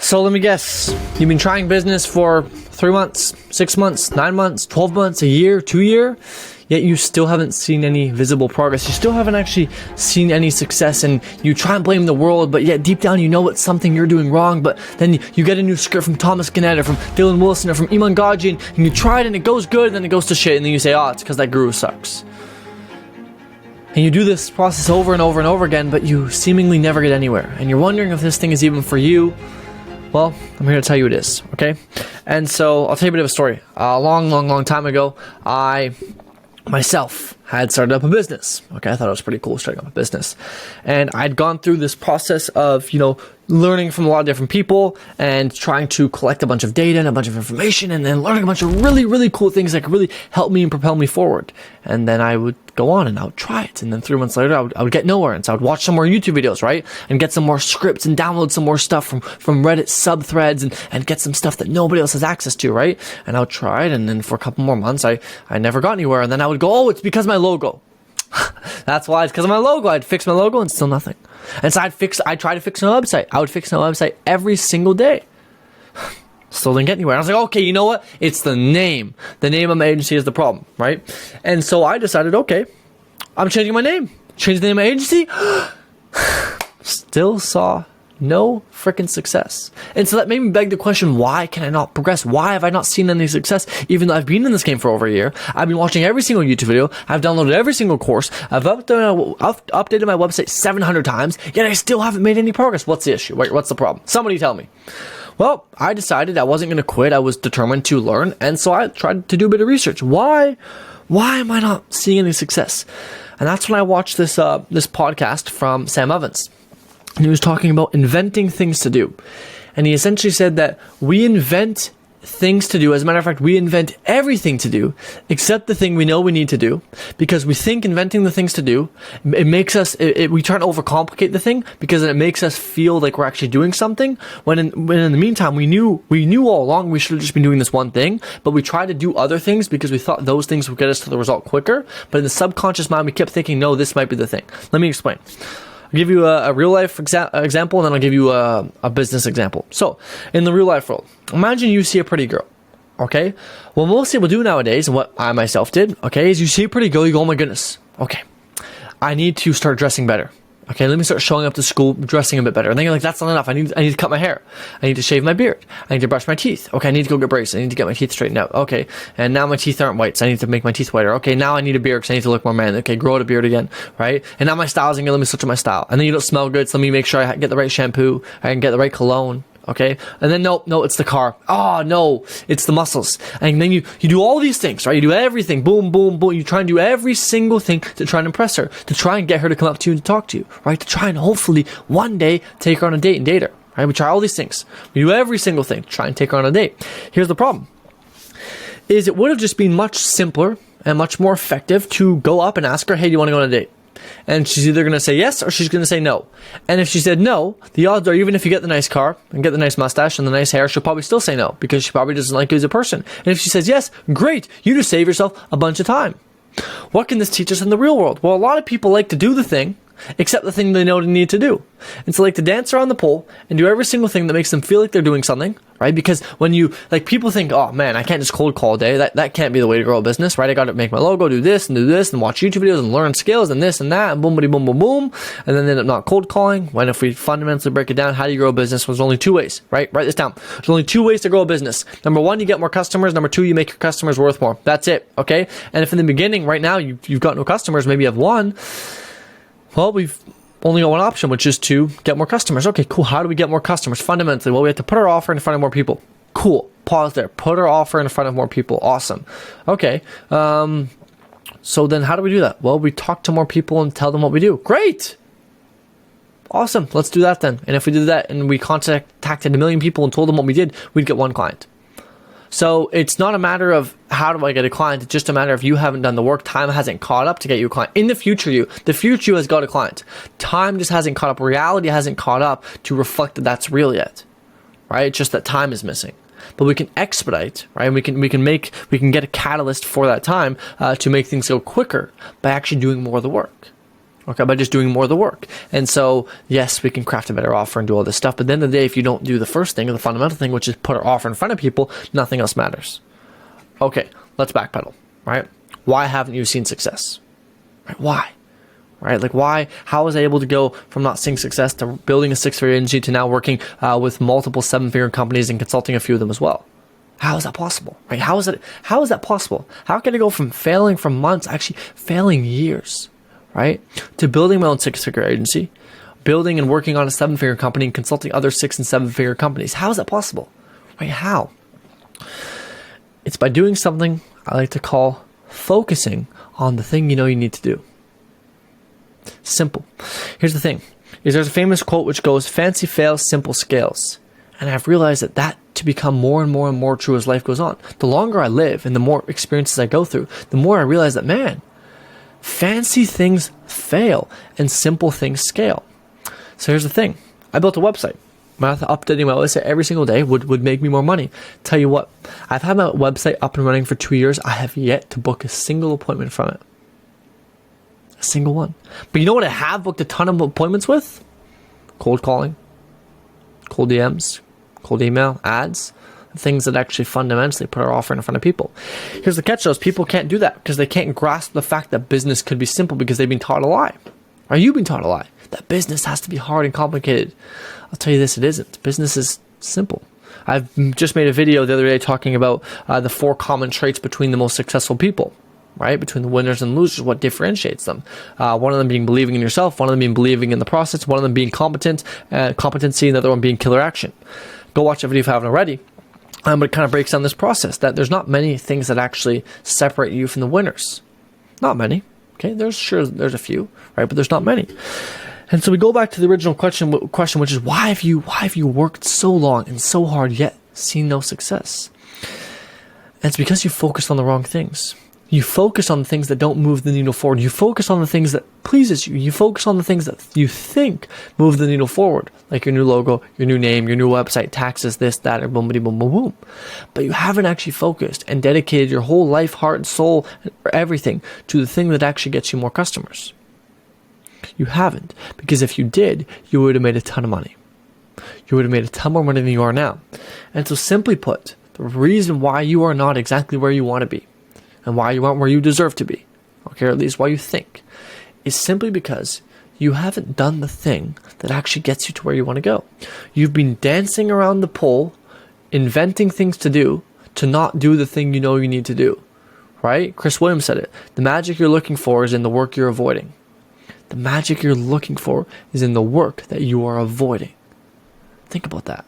So let me guess, you've been trying business for 3 months, 6 months, 9 months, 12 months, a year, 2 year, yet you still haven't seen any visible progress. You still haven't actually seen any success, and you try and blame the world, but yet deep down you know it's something you're doing wrong. But then you get a new script from Thomas Gannett or from Dylan Wilson or from Iman Gadzhi, and you try it and it goes good, and then it goes to shit, and then you say, oh, it's because that guru sucks. And you do this process over and over and over again, but you seemingly never get anywhere. And you're wondering if this thing is even for you. Well, I'm here to tell you it is, okay? And so I'll tell you a bit of a story. A long time ago, I myself had started up a business. Okay, I thought it was pretty cool starting up a business. And I'd gone through this process of, learning from a lot of different people and trying to collect a bunch of data and a bunch of information and then learning a bunch of really, really cool things that could really help me and propel me forward. And then I would go on and I would try it. And then 3 months later, I would get nowhere. And so I would watch some more YouTube videos, right? And get some more scripts and download some more stuff from Reddit sub-threads and get some stuff that nobody else has access to, right? And I would try it. And then for a couple more months, I never got anywhere. And then I would go, oh, it's because of my logo. That's why. It's because of my logo. I'd fix my logo and still nothing. And so I'd try to fix my website. I would fix my website every single day. Still didn't get anywhere. I was like, okay, you know what? It's the name. The name of my agency is the problem, right? And so I decided, okay, I'm changing my name. Change the name of my agency. Still saw no freaking success. And so that made me beg the question, why can I not progress? Why have I not seen any success? Even though I've been in this game for over a year, I've been watching every single YouTube video, I've downloaded every single course, I've updated my website 700 times, yet I still haven't made any progress. What's the issue? What's the problem? Somebody tell me. Well, I decided I wasn't going to quit. I was determined to learn. And so I tried to do a bit of research. Why am I not seeing any success? And that's when I watched this podcast from Sam Ovens. And he was talking about inventing things to do. And he essentially said that we invent things to do. As a matter of fact, we invent everything to do except the thing we know we need to do, because we think inventing the things to do, it makes us, we try to overcomplicate the thing because it makes us feel like we're actually doing something, when in the meantime, we knew all along we should have just been doing this one thing, but we tried to do other things because we thought those things would get us to the result quicker. But in the subconscious mind, we kept thinking, no, this might be the thing. Let me explain. I'll give you a real life example, and then I'll give you a business example. So, in the real life world, imagine you see a pretty girl, okay? What most people do nowadays, and what I myself did, okay, is you see a pretty girl, you go, oh my goodness, okay, I need to start dressing better. Okay, let me start showing up to school, dressing a bit better. And then you're like, that's not enough. I need to cut my hair. I need to shave my beard. I need to brush my teeth. Okay, I need to go get braces. I need to get my teeth straightened out. Okay, and now my teeth aren't white, so I need to make my teeth whiter. Okay, now I need a beard because I need to look more manly. Okay, grow out a beard again, right? And now my style isn't good. Let me switch to my style. And then you don't smell good, so let me make sure I get the right shampoo. I can get the right cologne. Okay, and then no, it's the car. Oh no, it's the muscles. And then you do all these things, right? You do everything, boom, boom, boom. You try and do every single thing to try and impress her, to try and get her to come up to you and to talk to you, right? To try and hopefully one day take her on a date and date her, right? We try all these things. We do every single thing to try and take her on a date. Here's the problem: is it would have just been much simpler and much more effective to go up and ask her, hey, do you want to go on a date? And she's either going to say yes or she's going to say no. And if she said no, the odds are, even if you get the nice car and get the nice mustache and the nice hair, she'll probably still say no because she probably doesn't like you as a person. And if she says yes, great, you just save yourself a bunch of time. What can this teach us in the real world? Well, a lot of people like to do the thing, except the thing they know they need to do. And so like to dance around the pole and do every single thing that makes them feel like they're doing something, right? Because when you, people think, oh man, I can't just cold call all day. That can't be the way to grow a business, right? I got to make my logo, do this and watch YouTube videos and learn skills and this and that and boom, boom, boom, boom. And then they end up not cold calling. When if we fundamentally break it down, how do you grow a business? There's only 2 ways, right? Write this down. There's only 2 ways to grow a business. Number 1, you get more customers. Number 2, you make your customers worth more. That's it, okay? And if in the beginning, right now, you've got no customers, maybe you have 1, well, we've only got one option, which is to get more customers. Okay, cool. How do we get more customers? Fundamentally, well, we have to put our offer in front of more people. Cool. Pause there. Put our offer in front of more people. Awesome. Okay. So then how do we do that? Well, we talk to more people and tell them what we do. Great. Awesome. Let's do that then. And if we did that and we contacted 1 million people and told them what we did, we'd get 1 client. So it's not a matter of how do I get a client, it's just a matter of you haven't done the work, time hasn't caught up to get you a client. In the future you has got a client. Time just hasn't caught up, reality hasn't caught up to reflect that that's real yet, right? It's just that time is missing. But we can expedite, right? We can get a catalyst for that time to make things go quicker by actually doing more of the work. Okay, by just doing more of the work. And so, yes, we can craft a better offer and do all this stuff. But at the end of the day, if you don't do the first thing or the fundamental thing, which is put our offer in front of people, nothing else matters. Okay, let's backpedal, right? Why haven't you seen success? Right? Why? Right? Like why? How was I able to go from not seeing success to building a 6-figure agency to now working with multiple 7-figure companies and consulting a few of them as well? How is that possible? Right? How is that possible? How can I go from failing for months, actually failing years, right, to building my own 6-figure agency, building and working on a 7-figure company and consulting other 6 and 7-figure companies? How is that possible? Right? How? It's by doing something I like to call focusing on the thing you know you need to do. Simple. Here's the thing, is there's a famous quote which goes, fancy fails, simple scales. And I've realized that to become more and more and more true as life goes on. The longer I live and the more experiences I go through, the more I realize that, man, fancy things fail and simple things scale. So here's the thing. I built a website. Updating my website every single day would make me more money. Tell you what, I've had my website up and running for 2 years. I have yet to book a single appointment from it. A single one. But you know what I have booked a ton of appointments with? Cold calling, cold DMs, cold email, ads, things that actually fundamentally put our offer in front of people. Here's the catch though, is people can't do that because they can't grasp the fact that business could be simple because they've been taught a lie. Or you've been taught a lie. That business has to be hard and complicated. I'll tell you this, it isn't. Business is simple. I've just made a video the other day talking about the 4 common traits between the most successful people. Right? Between the winners and losers, what differentiates them. One of them being believing in yourself, one of them being believing in the process, one of them being competency, and the other one being killer action. Go watch that video if you haven't already. But it kind of breaks down this process, that there's not many things that actually separate you from the winners. Not many. Okay, there's a few, right? But there's not many. And so we go back to the original question, which is why have you worked so long and so hard yet seen no success? And it's because you focused on the wrong things. You focus on the things that don't move the needle forward. You focus on the things that pleases you. You focus on the things that you think move the needle forward, like your new logo, your new name, your new website, taxes, this, that, or boom, boom, boom, boom. But you haven't actually focused and dedicated your whole life, heart, and soul, or everything to the thing that actually gets you more customers. You haven't, because if you did, you would have made a ton of money. You would have made a ton more money than you are now. And so simply put, the reason why you are not exactly where you want to be, and why you aren't where you deserve to be, okay, or at least why you think, is simply because you haven't done the thing that actually gets you to where you want to go. You've been dancing around the pole, inventing things to do, to not do the thing you know you need to do, right? Chris Williams said it. The magic you're looking for is in the work you're avoiding. The magic you're looking for is in the work that you are avoiding. Think about that.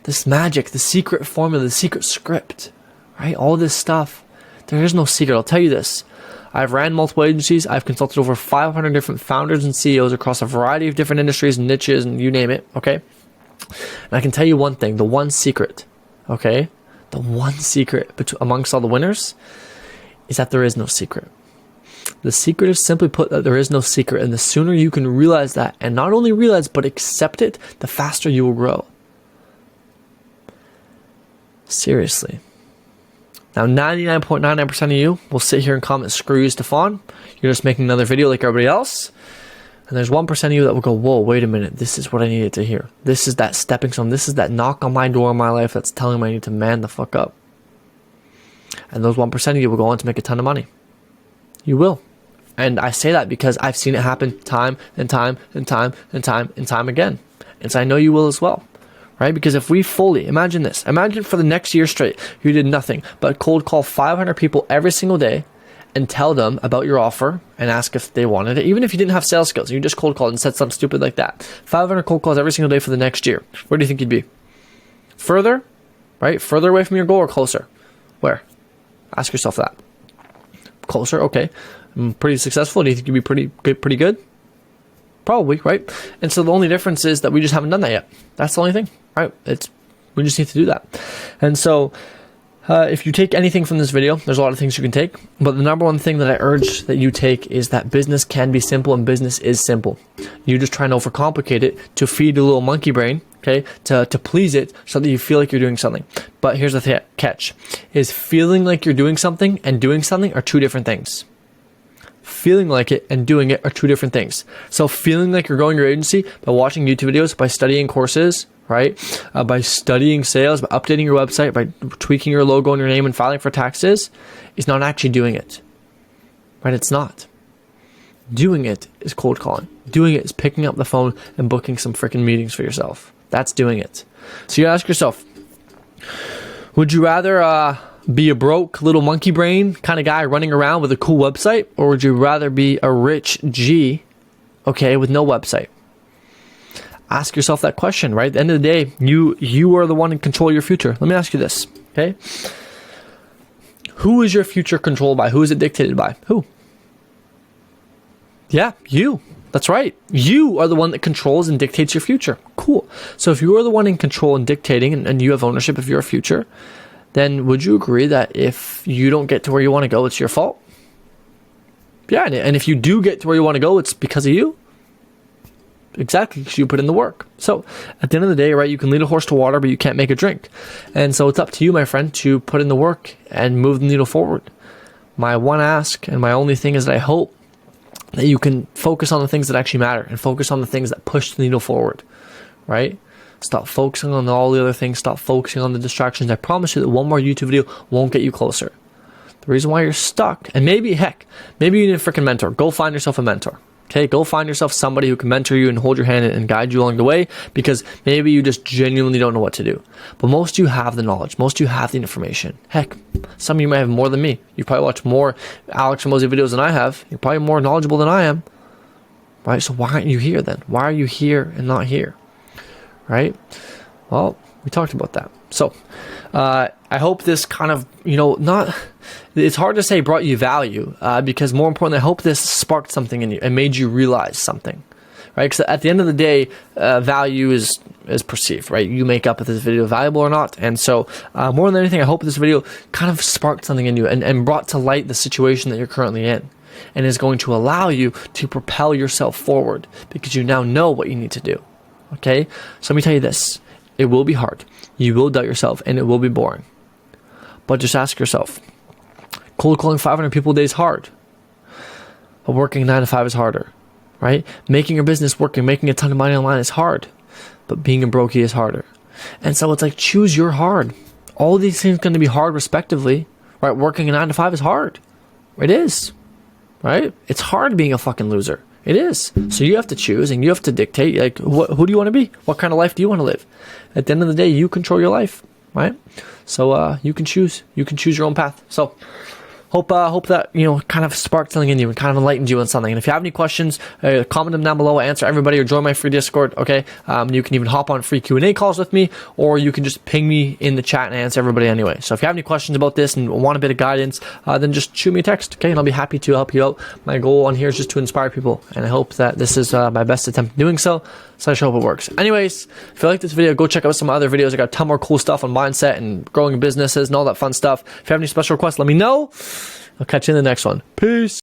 This magic, the secret formula, the secret script, right? All this stuff. There is no secret. I'll tell you this. I've ran multiple agencies. I've consulted over 500 different founders and CEOs across a variety of different industries and niches and you name it, okay? And I can tell you one thing, the one secret, okay? The one secret amongst all the winners is that there is no secret. The secret is simply put that there is no secret, and the sooner you can realize that, and not only realize, but accept it, the faster you will grow. Seriously. Now, 99.99% of you will sit here and comment, screw you, Stefan. You're just making another video like everybody else. And there's 1% of you that will go, whoa, wait a minute. This is what I needed to hear. This is that stepping stone. This is that knock on my door in my life that's telling me I need to man the fuck up. And those 1% of you will go on to make a ton of money. You will. And I say that because I've seen it happen time and time and time and time and time again. And so I know you will as well. Right? Because if we fully, imagine this, imagine for the next year straight, you did nothing but cold call 500 people every single day and tell them about your offer and ask if they wanted it. Even if you didn't have sales skills, you just cold called and said something stupid like that. 500 cold calls every single day for the next year. Where do you think you'd be? Further, right? Further away from your goal or closer? Where? Ask yourself that. Closer, okay. I'm pretty successful. Do you think you'd be pretty good? Probably, right? And so the only difference is that we just haven't done that yet. That's the only thing. Right, we just need to do that. And so if you take anything from this video, there's a lot of things you can take, but the number one thing that I urge that you take is that business can be simple, and business is simple. You just try and overcomplicate it to feed a little monkey brain, okay, to please it so that you feel like you're doing something. But here's the catch, is feeling like you're doing something and doing something are two different things. feeling like it and doing it are two different things. So feeling like you're growing your agency by watching YouTube videos, by studying courses, right? By studying sales, by updating your website, by tweaking your logo and your name and filing for taxes, is not actually doing it, right? It's not. Doing it is cold calling. Doing it is picking up the phone and booking some freaking meetings for yourself. That's doing it. So you ask yourself, would you rather be a broke little monkey brain kind of guy running around with a cool website, or would you rather be a rich G, okay, with no website? Ask yourself that question, right? At the end of the day, you are the one in control of your future. Let me ask you this, okay? Who is your future controlled by? Who is it dictated by? Who? Yeah, you. That's right. You are the one that controls and dictates your future. Cool. So if you are the one in control and dictating and you have ownership of your future, then would you agree that if you don't get to where you want to go, it's your fault? Yeah, and if you do get to where you want to go, it's because of you. Exactly, because you put in the work. So at the end of the day, right, you can lead a horse to water, but you can't make it drink. And so it's up to you, my friend, to put in the work and move the needle forward. My one ask and my only thing is that I hope that you can focus on the things that actually matter and focus on the things that push the needle forward, right? Stop focusing on all the other things. Stop focusing on the distractions. I promise you that one more YouTube video won't get you closer. The reason why you're stuck, and maybe you need a freaking mentor. Go find yourself a mentor. Okay, go find yourself somebody who can mentor you and hold your hand and guide you along the way, because maybe you just genuinely don't know what to do. But most of you have the knowledge. Most of you have the information. Heck, some of you might have more than me. You probably watch more Alex Hormozi videos than I have. You're probably more knowledgeable than I am. Right? So why aren't you here then? Why are you here and not here? Right? Well, we talked about that. So I hope this kind of, it's hard to say brought you value, because more importantly, I hope this sparked something in you and made you realize something, right? Because at the end of the day, value is perceived, right? You make up if this video is valuable or not. And so more than anything, I hope this video kind of sparked something in you and brought to light the situation that you're currently in, and is going to allow you to propel yourself forward because you now know what you need to do. Okay? So let me tell you this. It will be hard. You will doubt yourself and it will be boring. But just ask yourself, cold calling 500 people a day is hard. But working 9 to 5 is harder, right? Making your business work and making a ton of money online is hard. But being a brokey is harder. And so it's like, choose your hard. All these things are going to be hard respectively, right? Working a 9 to 5 is hard. It is, right? It's hard being a fucking loser. It is. So you have to choose and you have to dictate, like, who do you want to be? What kind of life do you want to live? At the end of the day, you control your life, right? So you can choose. You can choose your own path. So hope that, kind of sparked something in you and kind of enlightened you on something. And if you have any questions, comment them down below. I answer everybody, or join my free Discord, okay? You can even hop on free Q&A calls with me, or you can just ping me in the chat and answer everybody anyway. So if you have any questions about this and want a bit of guidance, then just shoot me a text, okay? And I'll be happy to help you out. My goal on here is just to inspire people, and I hope that this is my best attempt at doing so. So I hope it works. Anyways, if you like this video, go check out some other videos. I got a ton more cool stuff on mindset and growing businesses and all that fun stuff. If you have any special requests, let me know. I'll catch you in the next one. Peace.